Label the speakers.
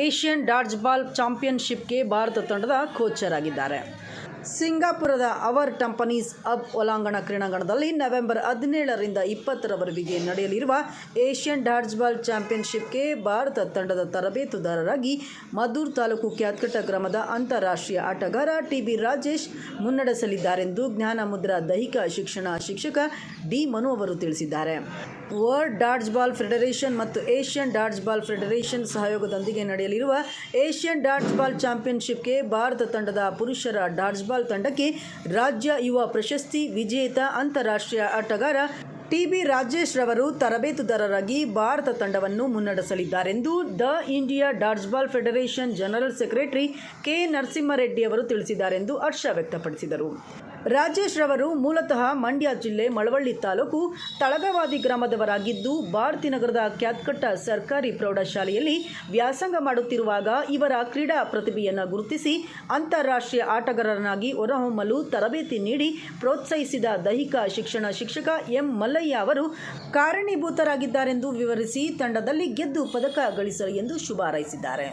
Speaker 1: Asian ಡಾಡ್ಜ್ಬಾಲ್ ಚಾಂಪಿಯನ್ಶಿಪ್ಗೆ Bharat ತಂಡದ ಕೋಚರ್ ಆಗಿದ್ದಾರೆ. ಸಿಂಗಾಪುರದ hour ಟಂಪನೀಸ್ ಅಬ್ ಒಳಾಂಗಣ ಕ್ರೀಡಾಂಗಣದಲ್ಲಿ ನವೆಂಬರ್ 17ರಿಂದ 20ರವರೆಗೆ ನಡೆಯಲಿರುವ ಏಷ್ಯನ್ ಡಾಡ್ಜ್ಬಾಲ್ ಚಾಂಪಿಯನ್ಶಿಪ್ಗೆ ಭಾರತ ತಂಡದ ತರಬೇತುದಾರರಾಗಿ ಮದ್ದೂರು ತಾಲೂಕು ಕ್ಯಾತ್ಕಟ್ಟ ಗ್ರಾಮದ ಅಂತಾರಾಷ್ಟ್ರೀಯ ಆಟಗಾರ ಟಿ.ಬಿ. ರಾಜೇಶ್ ಮುನ್ನಡೆಸಲಿದ್ದಾರೆಂದು ಜ್ಞಾನಮುದ್ರಾ ದೈಹಿಕ ಶಿಕ್ಷಣ ಶಿಕ್ಷಕ ಡಿ. ಮನು ಅವರು ತಿಳಿಸಿದ್ದಾರೆ. ವರ್ಲ್ಡ್ ಡಾಡ್ಜ್ಬಾಲ್ ಫೆಡರೇಷನ್ ಮತ್ತು ಏಷ್ಯನ್ ಡಾಡ್ಜ್ಬಾಲ್ ಫೆಡರೇಷನ್ ಸಹಯೋಗದೊಂದಿಗೆ ನಡೆಯಲಿರುವ ಏಷ್ಯನ್ ಡಾಡ್ಜ್ಬಾಲ್ ಚಾಂಪಿಯನ್ಶಿಪ್ಗೆ ಭಾರತ ತಂಡದ ಪುರುಷರ ಡಾಡ್ಜ್ಬಾಲ್ ತಂಡಕ್ಕೆ ರಾಜ್ಯ ಯುವ ಪ್ರಶಸ್ತಿ ವಿಜೇತ ಅಂತಾರಾಷ್ಟ್ರೀಯ ಆಟಗಾರ ಟಿ.ಬಿ. ರಾಜೇಶ್ ರವರು ತರಬೇತುದಾರರಾಗಿ ಭಾರತ ತಂಡವನ್ನು ಮುನ್ನಡೆಸಲಿದ್ದಾರೆಂದು the India dodgeball federation general secretary K. Narasimhareddy ಅವರು ತಿಳಿಸಿದ್ದಾರೆಂದು ಹರ್ಷ ವ್ಯಕ್ತಪಡಿಸಿದರು. ರಾಜೇಶ್ ರವರು ಮೂಲತಃ ಮಂಡ್ಯ ಜಿಲ್ಲೆ ಮಳವಳ್ಳಿ ತಾಲೂಕು ತಳಗವಾದಿ ಗ್ರಾಮದವರಾಗಿದ್ದು, ಭಾರತೀನಗರದ ಕ್ಯಾತ್ಕಟ್ಟ ಸರ್ಕಾರಿ ಪ್ರೌಢಶಾಲೆಯಲ್ಲಿ ವ್ಯಾಸಂಗ ಮಾಡುತ್ತಿರುವಾಗ ಇವರ ಕ್ರೀಡಾ ಪ್ರತಿಭೆಯನ್ನು ಗುರುತಿಸಿ ಅಂತಾರಾಷ್ಟ್ರೀಯ ಆಟಗಾರರನ್ನಾಗಿ ಹೊರಹೊಮ್ಮಲು ತರಬೇತಿ ನೀಡಿ ಪ್ರೋತ್ಸಾಹಿಸಿದ ದೈಹಿಕ ಶಿಕ್ಷಣ ಶಿಕ್ಷಕ ಎಂ. ಮಲ್ಲಯ್ಯ ಅವರು ಕಾರಣೀಭೂತರಾಗಿದ್ದಾರೆಂದು ವಿವರಿಸಿ ತಂಡದಲ್ಲಿ ಗೆದ್ದು ಪದಕ ಗಳಿಸಲಿ ಎಂದು ಶುಭ ಹಾರೈಸಿದ್ದಾರೆ.